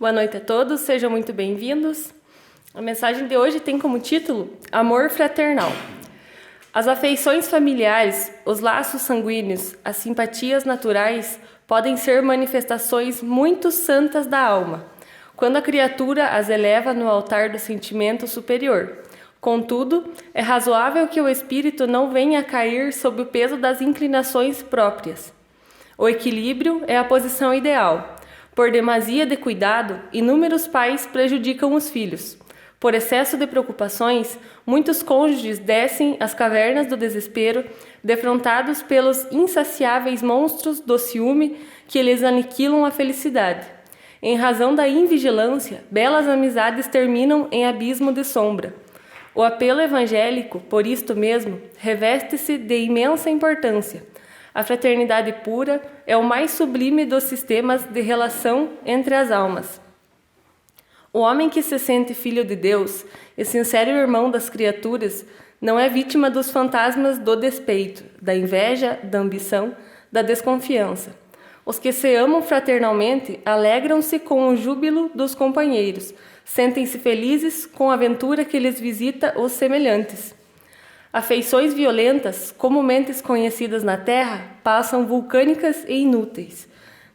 Boa noite a todos, sejam muito bem-vindos. A mensagem de hoje tem como título Amor Fraternal. As afeições familiares, os laços sanguíneos, as simpatias naturais podem ser manifestações muito santas da alma, quando a criatura as eleva no altar do sentimento superior. Contudo, é razoável que o espírito não venha a cair sob o peso das inclinações próprias. O equilíbrio é a posição ideal. Por demasia de cuidado, inúmeros pais prejudicam os filhos. Por excesso de preocupações, muitos cônjuges descem às cavernas do desespero, defrontados pelos insaciáveis monstros do ciúme que lhes aniquilam a felicidade. Em razão da invigilância, belas amizades terminam em abismo de sombra. O apelo evangélico, por isto mesmo, reveste-se de imensa importância. A fraternidade pura é o mais sublime dos sistemas de relação entre as almas. O homem que se sente filho de Deus e sincero irmão das criaturas não é vítima dos fantasmas do despeito, da inveja, da ambição, da desconfiança. Os que se amam fraternalmente alegram-se com o júbilo dos companheiros, sentem-se felizes com a aventura que lhes visita os semelhantes. Afeições violentas, comumente conhecidas na Terra, passam vulcânicas e inúteis.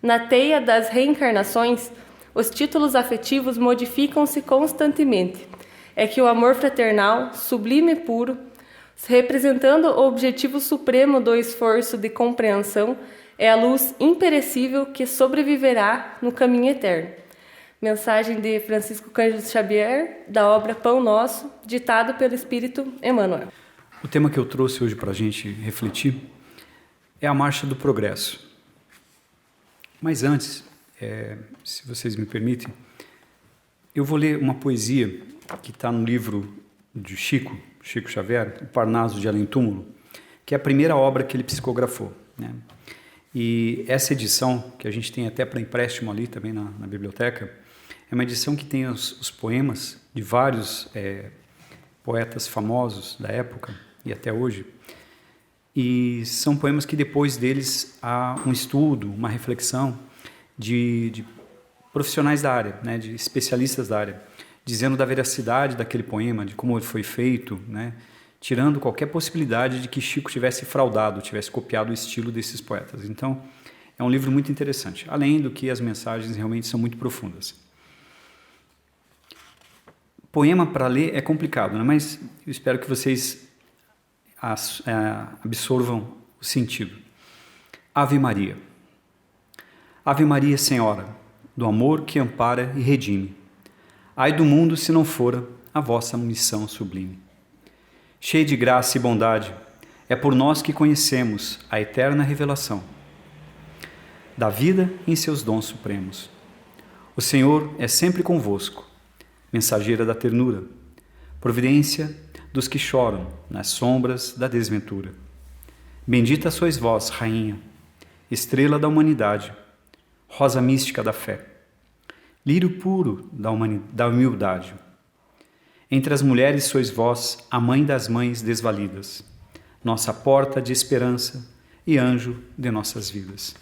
Na teia das reencarnações, os títulos afetivos modificam-se constantemente. É que o amor fraternal, sublime e puro, representando o objetivo supremo do esforço de compreensão, é a luz imperecível que sobreviverá no caminho eterno. Mensagem de Francisco Cândido Xavier, da obra Pão Nosso, ditado pelo Espírito Emmanuel. O tema que eu trouxe hoje para a gente refletir é a marcha do progresso. Mas antes, se vocês me permitem, eu vou ler uma poesia que está no livro de Chico Xavier, O Parnaso de Além Túmulo, que é a primeira obra que ele psicografou, né? E essa edição, que a gente tem até para empréstimo ali também na biblioteca, é uma edição que tem os poemas de vários poetas famosos da época e até hoje, e são poemas que depois deles há um estudo, uma reflexão de profissionais da área, né, de especialistas da área, dizendo da veracidade daquele poema, de como ele foi feito, né, tirando qualquer possibilidade de que Chico tivesse fraudado, tivesse copiado o estilo desses poetas. Então, é um livro muito interessante, além do que as mensagens realmente são muito profundas. Poema para ler é complicado, né? Mas eu espero que vocês absorvam o sentido. Ave Maria. Ave Maria, Senhora, do amor que ampara e redime. Ai do mundo se não fora a vossa missão sublime. Cheia de graça e bondade, é por nós que conhecemos a eterna revelação da vida em seus dons supremos. O Senhor é sempre convosco, mensageira da ternura, providência dos que choram nas sombras da desventura. Bendita sois vós, Rainha, estrela da humanidade, rosa mística da fé, lírio puro da humildade. Entre as mulheres sois vós a mãe das mães desvalidas, nossa porta de esperança e anjo de nossas vidas.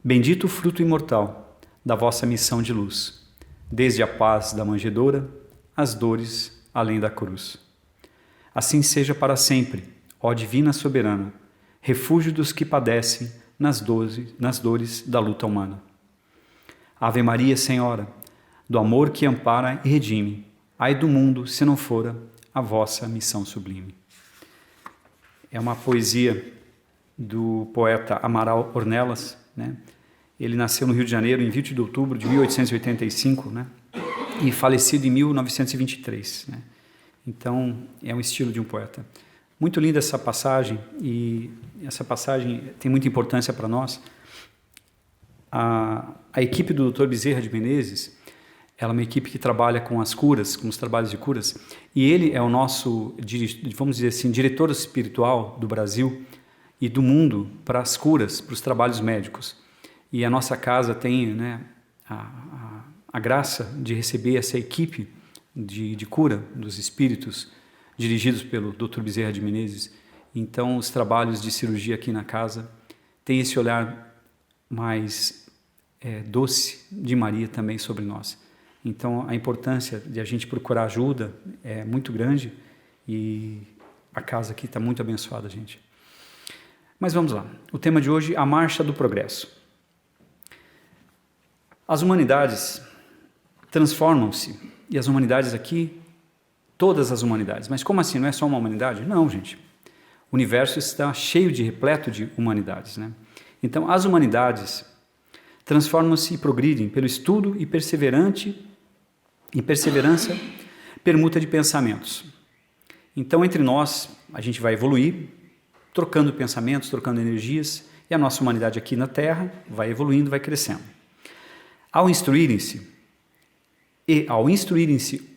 Bendito o fruto imortal da vossa missão de luz, desde a paz da manjedoura, as dores além da cruz. Assim seja para sempre, ó divina soberana, refúgio dos que padecem nas dores da luta humana. Ave Maria, Senhora, do amor que ampara e redime, ai do mundo se não fora a vossa missão sublime. É uma poesia do poeta Amaral Ornelas, né? Ele nasceu no Rio de Janeiro em 20 de outubro de 1885, né? E falecido em 1923, né? Então, é um estilo de um poeta. Muito linda essa passagem, e essa passagem tem muita importância para nós. A equipe do Dr. Bezerra de Menezes, ela é uma equipe que trabalha com as curas, com os trabalhos de curas, e ele é o nosso, vamos dizer assim, diretor espiritual do Brasil e do mundo para as curas, para os trabalhos médicos. E a nossa casa tem, né, a graça de receber essa equipe de cura dos espíritos, dirigidos pelo Dr. Bezerra de Menezes. Então, os trabalhos de cirurgia aqui na casa têm esse olhar mais doce de Maria também sobre nós. Então, a importância de a gente procurar ajuda é muito grande e a casa aqui está muito abençoada, gente. Mas vamos lá. O tema de hoje, a marcha do progresso. As humanidades transformam-se, e as humanidades aqui, todas as humanidades. Mas como assim? Não é só uma humanidade? Não, gente. O universo está cheio de, repleto de humanidades, né? Então, as humanidades transformam-se e progridem pelo estudo e perseverança, permuta de pensamentos. Então, entre nós, a gente vai evoluir, trocando pensamentos, trocando energias, e a nossa humanidade aqui na Terra vai evoluindo, vai crescendo. Ao instruírem-se,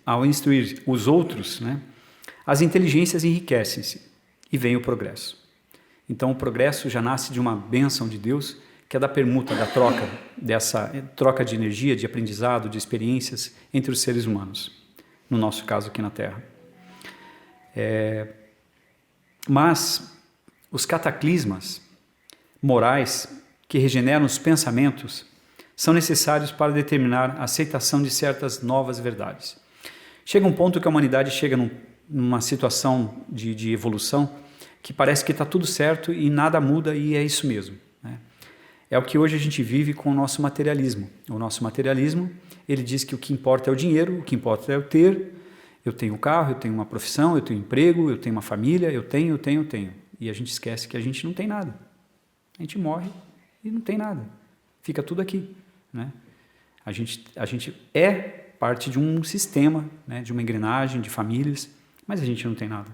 ao instruir os outros, né, as inteligências enriquecem-se e vem o progresso. Então, o progresso já nasce de uma bênção de Deus, que é da permuta, da troca, dessa troca de energia, de aprendizado, de experiências entre os seres humanos, no nosso caso aqui na Terra. Mas os cataclismas morais que regeneram os pensamentos são necessários para determinar a aceitação de certas novas verdades. Chega um ponto que a humanidade chega numa situação de evolução que parece que está tudo certo e nada muda e é isso mesmo, né? É o que hoje a gente vive com o nosso materialismo. O nosso materialismo, ele diz que o que importa é o dinheiro, o que importa é o ter. Eu tenho um carro, eu tenho uma profissão, eu tenho um emprego, eu tenho uma família, eu tenho. E a gente esquece que a gente não tem nada. A gente morre e não tem nada. Fica tudo aqui, né? A gente é parte de um sistema, né, de uma engrenagem, de famílias, mas a gente não tem nada.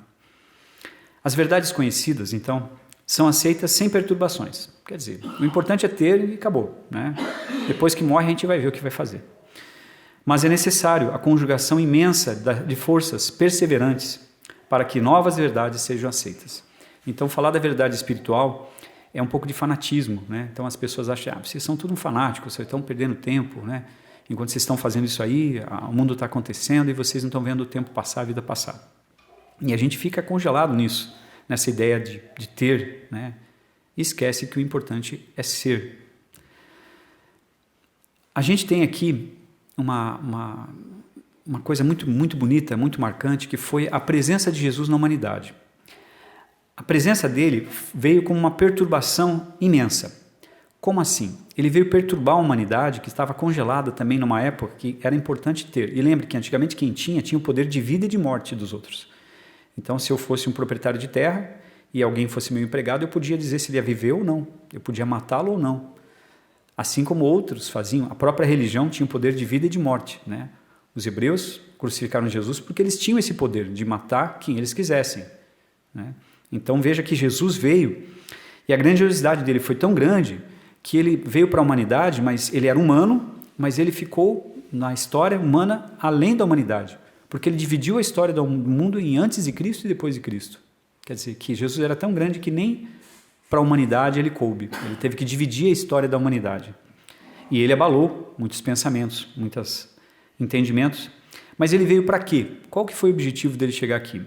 As verdades conhecidas, então, são aceitas sem perturbações. Quer dizer, o importante é ter e acabou, né? Depois que morre, a gente vai ver o que vai fazer. Mas é necessário a conjugação imensa de forças perseverantes para que novas verdades sejam aceitas. Então, falar da verdade espiritual é um pouco de fanatismo, né? Então, as pessoas acham, vocês são tudo um fanático, vocês estão perdendo tempo, né? Enquanto vocês estão fazendo isso aí, o mundo está acontecendo e vocês não estão vendo o tempo passar, a vida passar. E a gente fica congelado nisso, nessa ideia de ter, né? E esquece que o importante é ser. A gente tem aqui uma coisa muito, muito bonita, muito marcante, que foi a presença de Jesus na humanidade. A presença dele veio como uma perturbação imensa. Como assim? Ele veio perturbar a humanidade, que estava congelada também numa época que era importante ter. E lembre que antigamente quem tinha o poder de vida e de morte dos outros. Então, se eu fosse um proprietário de terra e alguém fosse meu empregado, eu podia dizer se ele ia viver ou não. Eu podia matá-lo ou não. Assim como outros faziam. A própria religião tinha o poder de vida e de morte, né? Os hebreus crucificaram Jesus porque eles tinham esse poder de matar quem eles quisessem, né? Então, veja que Jesus veio e a grandiosidade dele foi tão grande que ele veio para a humanidade, mas ele era humano, mas ele ficou na história humana além da humanidade. Porque ele dividiu a história do mundo em antes de Cristo e depois de Cristo. Quer dizer, que Jesus era tão grande que nem para a humanidade ele coube. Ele teve que dividir a história da humanidade. E ele abalou muitos pensamentos, muitos entendimentos. Mas ele veio para quê? Qual que foi o objetivo dele chegar aqui?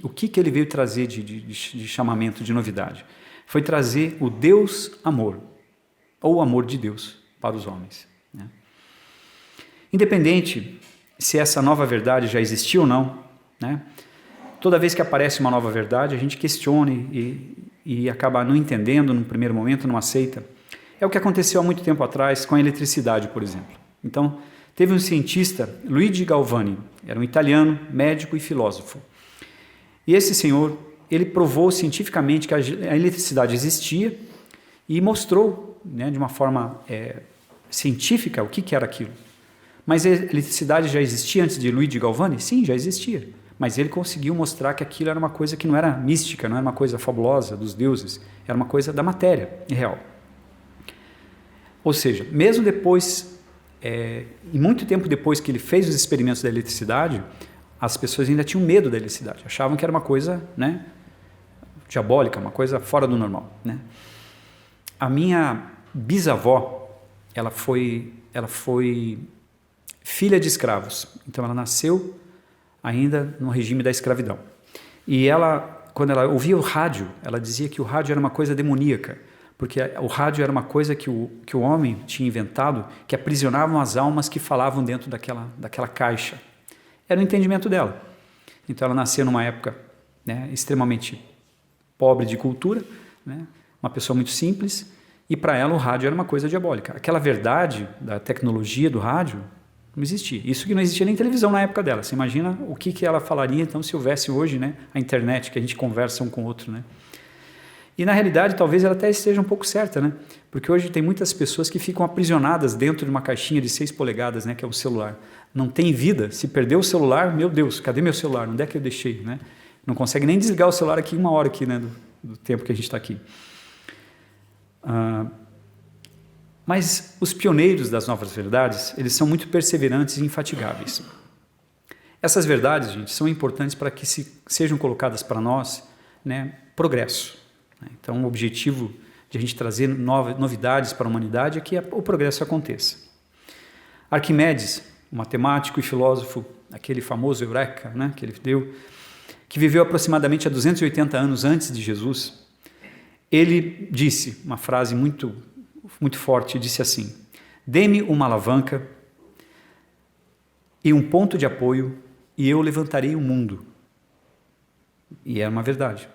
O que ele veio trazer de chamamento, de novidade? Foi trazer o Deus amor, ou o amor de Deus para os homens, né? Independente se essa nova verdade já existia ou não, né? Toda vez que aparece uma nova verdade, a gente questiona e acaba não entendendo no primeiro momento, não aceita. É o que aconteceu há muito tempo atrás com a eletricidade, por exemplo. Então, teve um cientista, Luigi Galvani, era um italiano, médico e filósofo. E esse senhor, ele provou cientificamente que a eletricidade existia e mostrou, né, de uma forma científica o que era aquilo. Mas a eletricidade já existia antes de Luigi Galvani? Sim, já existia. Mas ele conseguiu mostrar que aquilo era uma coisa que não era mística, não era uma coisa fabulosa dos deuses, era uma coisa da matéria real. Ou seja, mesmo depois, e muito tempo depois que ele fez os experimentos da eletricidade, as pessoas ainda tinham medo da eletricidade, achavam que era uma coisa, né, diabólica, uma coisa fora do normal, né? A minha bisavó, ela foi filha de escravos, então ela nasceu ainda no regime da escravidão. E ela, quando ela ouvia o rádio, ela dizia que o rádio era uma coisa demoníaca, porque o rádio era uma coisa que o homem tinha inventado, que aprisionavam as almas que falavam dentro daquela caixa. Era o entendimento dela. Então ela nasceu numa época, né, extremamente pobre de cultura, né, uma pessoa muito simples, e para ela o rádio era uma coisa diabólica. Aquela verdade da tecnologia do rádio não existia. Isso que não existia nem televisão na época dela. Você imagina o que ela falaria então se houvesse hoje, né, a internet, que a gente conversa um com o outro, né? E na realidade talvez ela até esteja um pouco certa, né? Porque hoje tem muitas pessoas que ficam aprisionadas dentro de uma caixinha de 6 polegadas, né, que é o celular. Não tem vida. Se perder o celular, meu Deus, cadê meu celular? Onde é que eu deixei, né? Não consegue nem desligar o celular aqui 1 hora aqui, né, do tempo que a gente está aqui. Mas os pioneiros das novas verdades, eles são muito perseverantes e infatigáveis. Essas verdades, gente, são importantes para que sejam colocadas para nós, né, progresso. Então, o objetivo de a gente trazer novidades para a humanidade é que o progresso aconteça. Arquimedes, o matemático e filósofo, aquele famoso Eureka, né, que ele deu, que viveu aproximadamente há 280 anos antes de Jesus, ele disse uma frase muito, muito forte, disse assim: dê-me uma alavanca e um ponto de apoio e eu levantarei o mundo. E é uma verdade.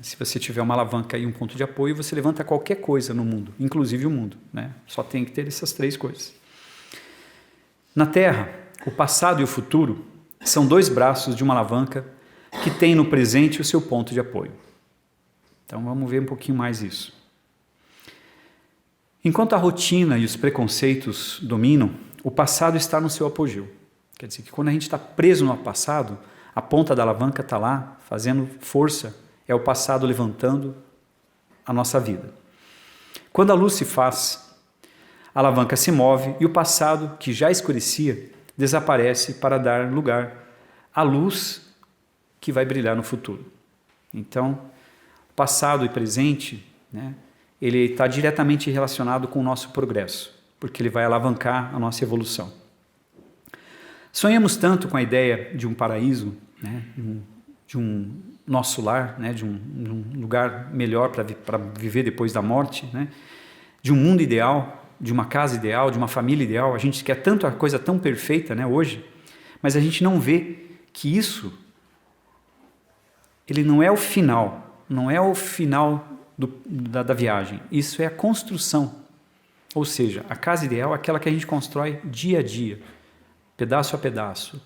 Se você tiver uma alavanca e um ponto de apoio, você levanta qualquer coisa no mundo, inclusive o mundo, né? Só tem que ter essas 3 coisas. Na Terra, o passado e o futuro são 2 braços de uma alavanca que tem no presente o seu ponto de apoio. Então vamos ver um pouquinho mais isso. Enquanto a rotina e os preconceitos dominam, o passado está no seu apogeu. Quer dizer que quando a gente está preso no passado, a ponta da alavanca está lá, fazendo força, é o passado levantando a nossa vida. Quando a luz se faz, a alavanca se move e o passado, que já escurecia, desaparece para dar lugar à luz que vai brilhar no futuro. Então, passado e presente, né, ele está diretamente relacionado com o nosso progresso, porque ele vai alavancar a nossa evolução. Sonhamos tanto com a ideia de um paraíso, né, de um nosso lar, né, de um lugar melhor para viver depois da morte, né, de um mundo ideal, de uma casa ideal, de uma família ideal. A gente quer tanto a coisa tão perfeita, né, hoje, mas a gente não vê que isso, ele não é o final, não é o final da viagem. Isso é a construção. Ou seja, a casa ideal é aquela que a gente constrói dia a dia, pedaço a pedaço,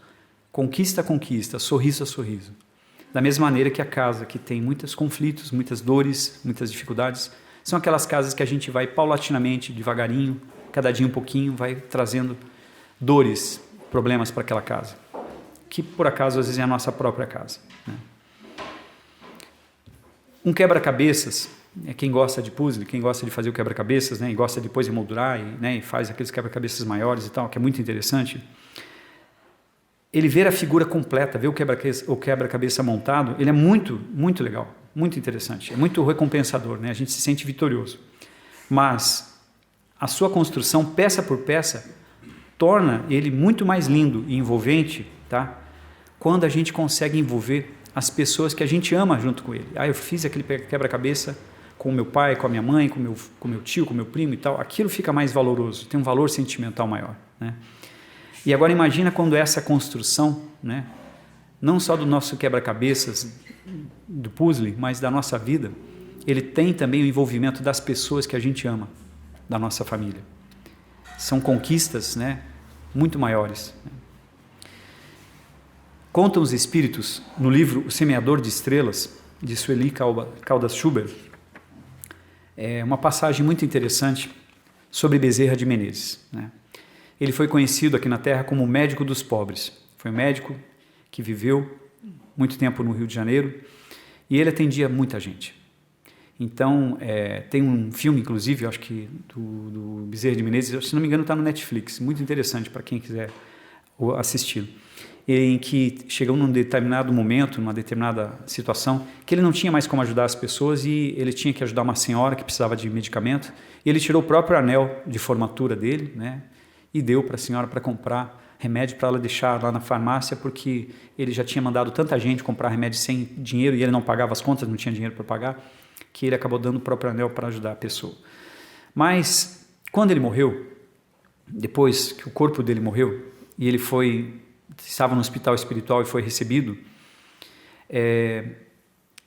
conquista a conquista, sorriso a sorriso. Da mesma maneira que a casa que tem muitos conflitos, muitas dores, muitas dificuldades, são aquelas casas que a gente vai paulatinamente, devagarinho, cada dia um pouquinho, vai trazendo dores, problemas para aquela casa, que por acaso às vezes é a nossa própria casa, né? Um quebra-cabeças, quem gosta de puzzle, quem gosta de fazer o quebra-cabeças, né, e gosta depois de moldurar, e faz aqueles quebra-cabeças maiores e tal, que é muito interessante, ele ver a figura completa, ver o quebra-cabeça montado, ele é muito, muito legal, muito interessante, é muito recompensador, né? A gente se sente vitorioso. Mas a sua construção, peça por peça, torna ele muito mais lindo e envolvente, tá? Quando a gente consegue envolver as pessoas que a gente ama junto com ele. Eu fiz aquele quebra-cabeça com o meu pai, com a minha mãe, com o meu tio, com o meu primo e tal. Aquilo fica mais valoroso, tem um valor sentimental maior, né? E agora imagina quando essa construção, né, não só do nosso quebra-cabeças, do puzzle, mas da nossa vida, ele tem também o envolvimento das pessoas que a gente ama, da nossa família. São conquistas, né, muito maiores. Contam os espíritos, no livro O Semeador de Estrelas, de Sueli Caldas Schubert, uma passagem muito interessante sobre Bezerra de Menezes, né? Ele foi conhecido aqui na Terra como o médico dos pobres. Foi um médico que viveu muito tempo no Rio de Janeiro e ele atendia muita gente. Então, tem um filme, inclusive, acho que do Bezerra de Menezes, se não me engano está no Netflix, muito interessante para quem quiser assistir, em que chegou num determinado momento, numa determinada situação, que ele não tinha mais como ajudar as pessoas e ele tinha que ajudar uma senhora que precisava de medicamento, e ele tirou o próprio anel de formatura dele, né, e deu para a senhora para comprar remédio para ela deixar lá na farmácia, porque ele já tinha mandado tanta gente comprar remédio sem dinheiro e ele não pagava as contas, não tinha dinheiro para pagar, que ele acabou dando o próprio anel para ajudar a pessoa. Mas quando ele morreu, depois que o corpo dele morreu e ele estava no hospital espiritual e foi recebido,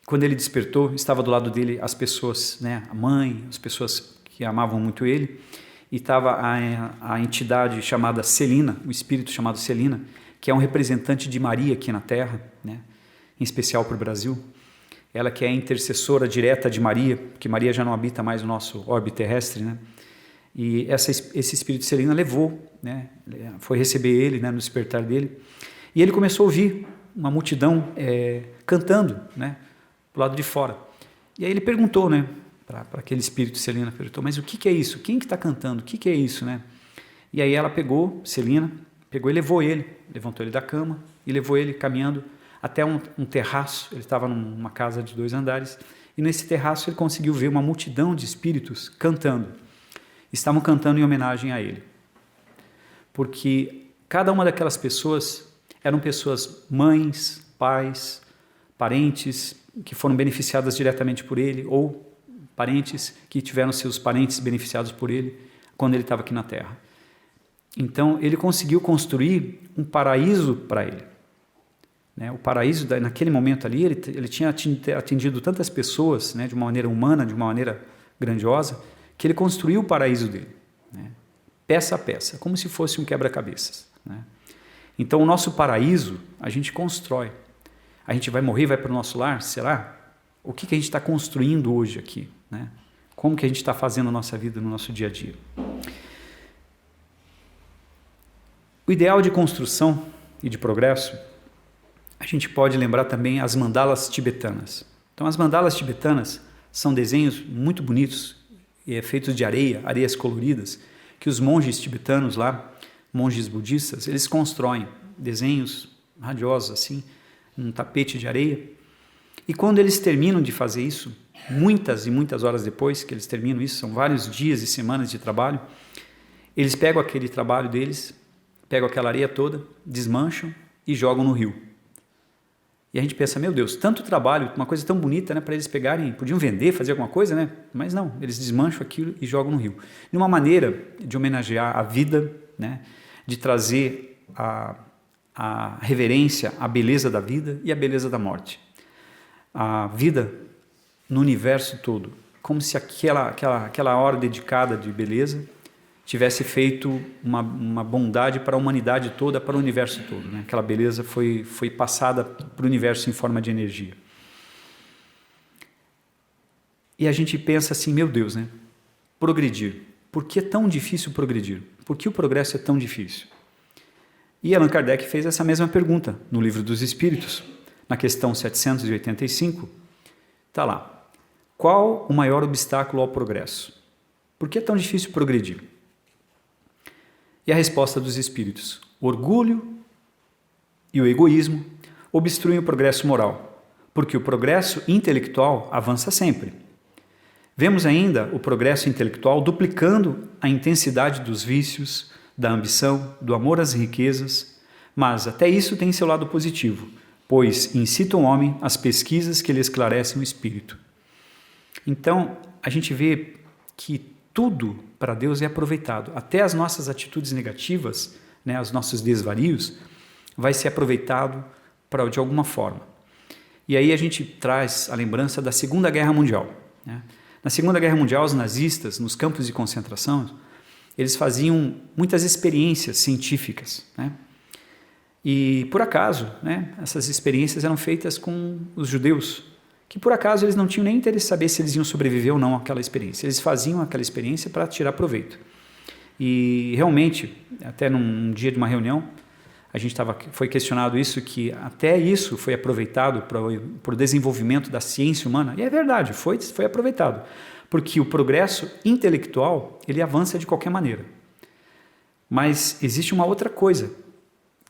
quando ele despertou, estava do lado dele as pessoas, né, a mãe, as pessoas que amavam muito ele, e estava a entidade chamada Celina, o espírito chamado Celina, que é um representante de Maria aqui na Terra, né, em especial para o Brasil. Ela que é a intercessora direta de Maria, porque Maria já não habita mais o nosso orbe terrestre, né? E esse espírito Celina levou, né, foi receber ele, né, no despertar dele, e ele começou a ouvir uma multidão cantando, né, do lado de fora. E aí ele perguntou, né, para aquele espírito Celina, perguntou, mas o que é isso? Quem que está cantando? O que é isso, né? E aí ela pegou, Celina, pegou e levou ele, levantou ele da cama e levou ele caminhando até um terraço. Ele estava numa casa de 2 andares e nesse terraço ele conseguiu ver uma multidão de espíritos cantando. Estavam cantando em homenagem a ele, porque cada uma daquelas pessoas eram pessoas, mães, pais, parentes que foram beneficiadas diretamente por ele, ou parentes que tiveram seus parentes beneficiados por ele quando ele estava aqui na Terra. Então ele conseguiu construir um paraíso para ele, né? O paraíso, naquele momento ali, ele tinha atendido tantas pessoas, né, de uma maneira humana, de uma maneira grandiosa, que ele construiu o paraíso dele, né, peça a peça, como se fosse um quebra-cabeças, né? Então o nosso paraíso a gente constrói. A gente vai morrer, vai para o nosso lar, será? O que a gente está construindo hoje aqui, né? Como que a gente está fazendo a nossa vida no nosso dia a dia? O ideal de construção e de progresso, a gente pode lembrar também as mandalas tibetanas. Então as mandalas tibetanas são desenhos muito bonitos, feitos de areia, areias coloridas, que os monges tibetanos lá, monges budistas, eles constroem desenhos radiosos assim, num tapete de areia. E quando eles terminam de fazer isso, muitas e muitas horas depois que eles terminam isso, são vários dias e semanas de trabalho, eles pegam aquele trabalho deles, pegam aquela areia toda, desmancham e jogam no rio. E a gente pensa, meu Deus, tanto trabalho, uma coisa tão bonita, né, para eles pegarem, podiam vender, fazer alguma coisa, né? Mas não, eles desmancham aquilo e jogam no rio. De uma maneira de homenagear a vida, né, de trazer a reverência à beleza da vida e à beleza da morte. A vida no universo todo, como se aquela hora dedicada de beleza tivesse feito uma bondade para a humanidade toda, para o universo todo, né? Aquela beleza foi passada para o universo em forma de energia. E a gente pensa assim, meu Deus, né? Progredir. Por que é tão difícil progredir? Por que o progresso é tão difícil? E Allan Kardec fez essa mesma pergunta no Livro dos Espíritos, na questão 785, está lá. Qual o maior obstáculo ao progresso? Por que é tão difícil progredir? E a resposta dos Espíritos: o orgulho e o egoísmo obstruem o progresso moral, porque o progresso intelectual avança sempre. Vemos ainda o progresso intelectual duplicando a intensidade dos vícios, da ambição, do amor às riquezas, mas até isso tem seu lado positivo, pois incita o homem às pesquisas que lhe esclarecem o espírito. Então, a gente vê que tudo para Deus é aproveitado, até as nossas atitudes negativas, né, os nossos desvarios, vai ser aproveitado de alguma forma. E aí a gente traz a lembrança da Segunda Guerra Mundial, né? Na Segunda Guerra Mundial, os nazistas, nos campos de concentração, eles faziam muitas experiências científicas, né? E, por acaso, né, essas experiências eram feitas com os judeus, que, por acaso, eles não tinham nem interesse em saber se eles iam sobreviver ou não àquela experiência. Eles faziam aquela experiência para tirar proveito. E, realmente, até num dia de uma reunião, foi questionado isso, que até isso foi aproveitado para o desenvolvimento da ciência humana. E é verdade, foi aproveitado. Porque o progresso intelectual, ele avança de qualquer maneira. Mas existe uma outra coisa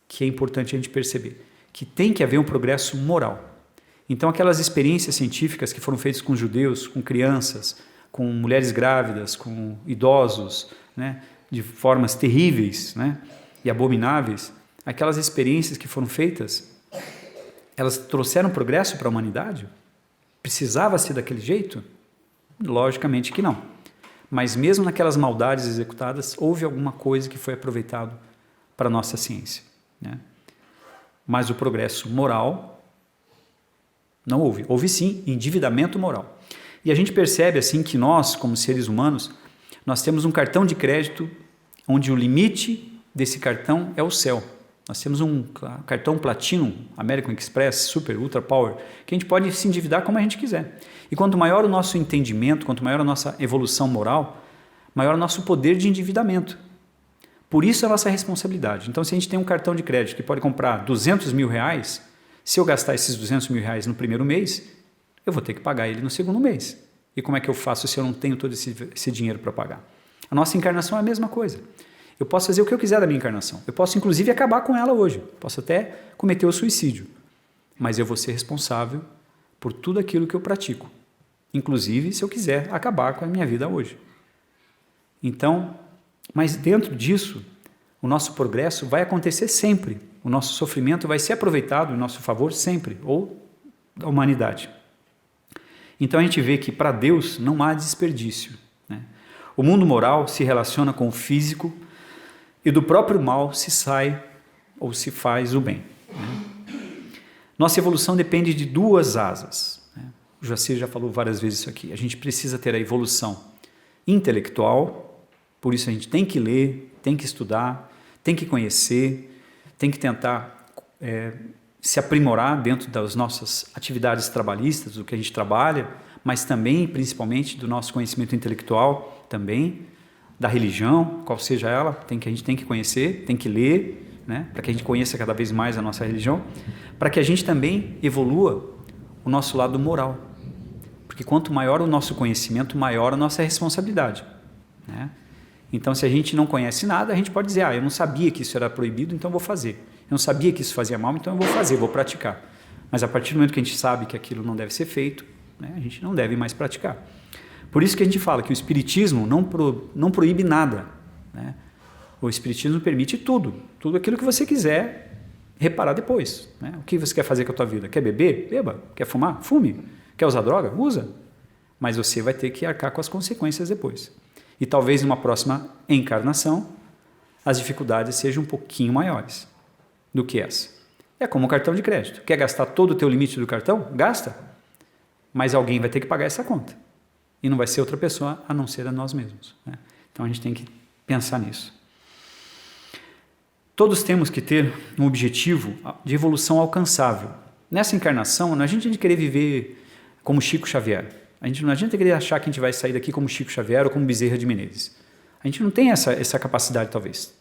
que é importante a gente perceber, que tem que haver um progresso moral. Então, aquelas experiências científicas que foram feitas com judeus, com crianças, com mulheres grávidas, com idosos, né, de formas terríveis, né, e abomináveis, aquelas experiências que foram feitas, elas trouxeram progresso para a humanidade? Precisava ser daquele jeito? Logicamente que não. Mas mesmo naquelas maldades executadas, houve alguma coisa que foi aproveitado para a nossa ciência, né? Mas o progresso moral não houve. Houve sim endividamento moral. E a gente percebe assim que nós, como seres humanos, nós temos um cartão de crédito onde o limite desse cartão é o céu. Nós temos um cartão Platinum, American Express, Super, Ultra Power, que a gente pode se endividar como a gente quiser. E quanto maior o nosso entendimento, quanto maior a nossa evolução moral, maior o nosso poder de endividamento. Por isso a nossa responsabilidade. Então, se a gente tem um cartão de crédito que pode comprar 200 mil reais, se eu gastar esses 200 mil reais no primeiro mês, eu vou ter que pagar ele no segundo mês. E como é que eu faço se eu não tenho todo esse dinheiro para pagar? A nossa encarnação é a mesma coisa. Eu posso fazer o que eu quiser da minha encarnação. Eu posso, inclusive, acabar com ela hoje. Posso até cometer o suicídio. Mas eu vou ser responsável por tudo aquilo que eu pratico. Inclusive, se eu quiser acabar com a minha vida hoje. Então, mas dentro disso, o nosso progresso vai acontecer sempre. O nosso sofrimento vai ser aproveitado em nosso favor sempre, ou da humanidade. Então a gente vê que para Deus não há desperdício, né? O mundo moral se relaciona com o físico e do próprio mal se sai ou se faz o bem, né? Nossa evolução depende de duas asas, né? O Jacir já falou várias vezes isso aqui. A gente precisa ter a evolução intelectual, por isso a gente tem que ler, tem que estudar, tem que conhecer, tem que tentar se aprimorar dentro das nossas atividades trabalhistas, do que a gente trabalha, mas também, principalmente, do nosso conhecimento intelectual, também, da religião, qual seja ela, a gente tem que conhecer, tem que ler, né, para que a gente conheça cada vez mais a nossa religião, para que a gente também evolua o nosso lado moral. Porque quanto maior o nosso conhecimento, maior a nossa responsabilidade, né? Então, se a gente não conhece nada, a gente pode dizer, eu não sabia que isso era proibido, então vou fazer. Eu não sabia que isso fazia mal, então eu vou fazer, vou praticar. Mas a partir do momento que a gente sabe que aquilo não deve ser feito, né, a gente não deve mais praticar. Por isso que a gente fala que o Espiritismo não proíbe nada, né? O Espiritismo permite tudo aquilo que você quiser reparar depois, né? O que você quer fazer com a tua vida? Quer beber? Beba. Quer fumar? Fume. Quer usar droga? Usa. Mas você vai ter que arcar com as consequências depois. E talvez numa próxima encarnação as dificuldades sejam um pouquinho maiores do que essa. É como o cartão de crédito. Quer gastar todo o teu limite do cartão? Gasta. Mas alguém vai ter que pagar essa conta. E não vai ser outra pessoa a não ser a nós mesmos, né? Então a gente tem que pensar nisso. Todos temos que ter um objetivo de evolução alcançável. Nessa encarnação, não adianta a gente querer viver como Chico Xavier. Não adianta querer achar que a gente vai sair daqui como Chico Xavier ou como Bezerra de Menezes. A gente não tem essa capacidade, talvez,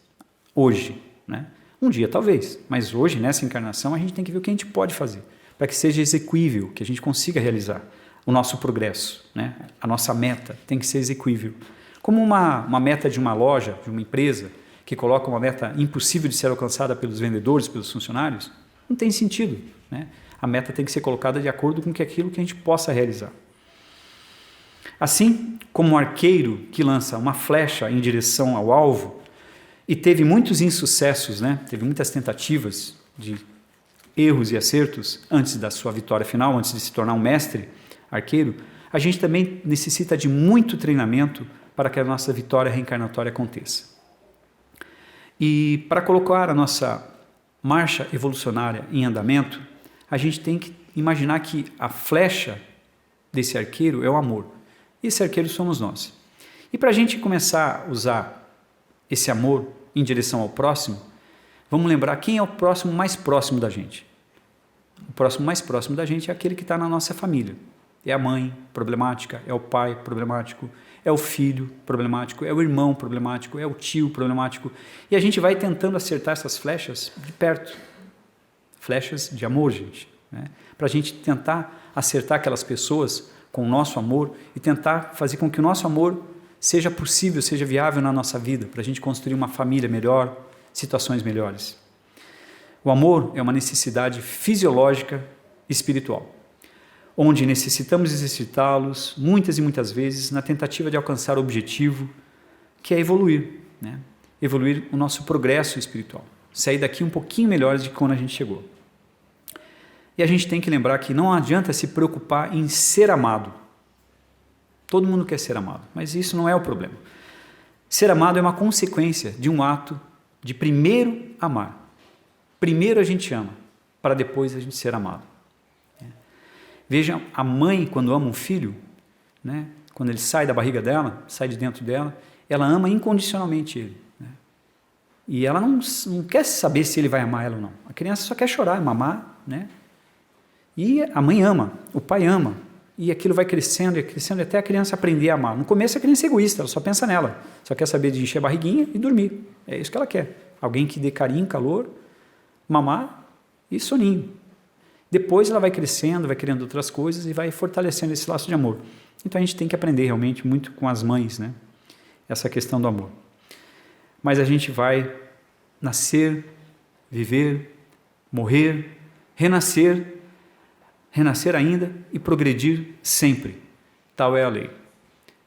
hoje, né? Um dia, talvez, mas hoje, nessa encarnação, a gente tem que ver o que a gente pode fazer, para que seja exequível, que a gente consiga realizar o nosso progresso, né? A nossa meta tem que ser exequível. Como uma meta de uma loja, de uma empresa, que coloca uma meta impossível de ser alcançada pelos vendedores, pelos funcionários, não tem sentido, né? A meta tem que ser colocada de acordo com aquilo que a gente possa realizar. Assim como um arqueiro que lança uma flecha em direção ao alvo e teve muitos insucessos, né? Teve muitas tentativas de erros e acertos antes da sua vitória final, antes de se tornar um mestre arqueiro, a gente também necessita de muito treinamento para que a nossa vitória reencarnatória aconteça. E para colocar a nossa marcha evolucionária em andamento, a gente tem que imaginar que a flecha desse arqueiro é o amor. E esse arqueiro somos nós. E para a gente começar a usar esse amor em direção ao próximo, vamos lembrar quem é o próximo mais próximo da gente. O próximo mais próximo da gente é aquele que está na nossa família. É a mãe problemática, é o pai problemático, é o filho problemático, é o irmão problemático, é o tio problemático. E a gente vai tentando acertar essas flechas de perto. Flechas de amor, gente, né? Para a gente tentar acertar aquelas pessoas com o nosso amor e tentar fazer com que o nosso amor seja possível, seja viável na nossa vida, para a gente construir uma família melhor, situações melhores. O amor é uma necessidade fisiológica e espiritual, onde necessitamos exercitá-los muitas e muitas vezes na tentativa de alcançar o objetivo, que é evoluir, né? Evoluir o nosso progresso espiritual. sair daqui um pouquinho melhores de quando a gente chegou. E a gente tem que lembrar que não adianta se preocupar em ser amado. Todo mundo quer ser amado, mas isso não é o problema. Ser amado é uma consequência de um ato de primeiro amar. Primeiro a gente ama, para depois a gente ser amado. Veja, a mãe, quando ama um filho, né, quando ele sai da barriga dela, sai de dentro dela, ela ama incondicionalmente ele. Né? E ela não quer saber se ele vai amar ela ou não. A criança só quer chorar, mamar, né? E a mãe ama, o pai ama, e aquilo vai crescendo e crescendo até a criança aprender a amar. No começo a criança é egoísta, ela só pensa nela, só quer saber de encher a barriguinha e dormir. É isso que ela quer. Alguém que dê carinho, calor, mamar e soninho. Depois ela vai crescendo, vai criando outras coisas e vai fortalecendo esse laço de amor. Então a gente tem que aprender realmente muito com as mães, né? Essa questão do amor. Mas a gente vai nascer, viver, morrer, renascer ainda e progredir sempre. Tal é a lei.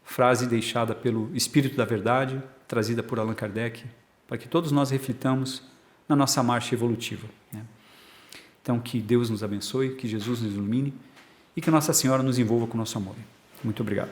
Frase deixada pelo Espírito da Verdade, trazida por Allan Kardec, para que todos nós reflitamos na nossa marcha evolutiva. Né? Então, que Deus nos abençoe, que Jesus nos ilumine e que Nossa Senhora nos envolva com o nosso amor. Muito obrigado.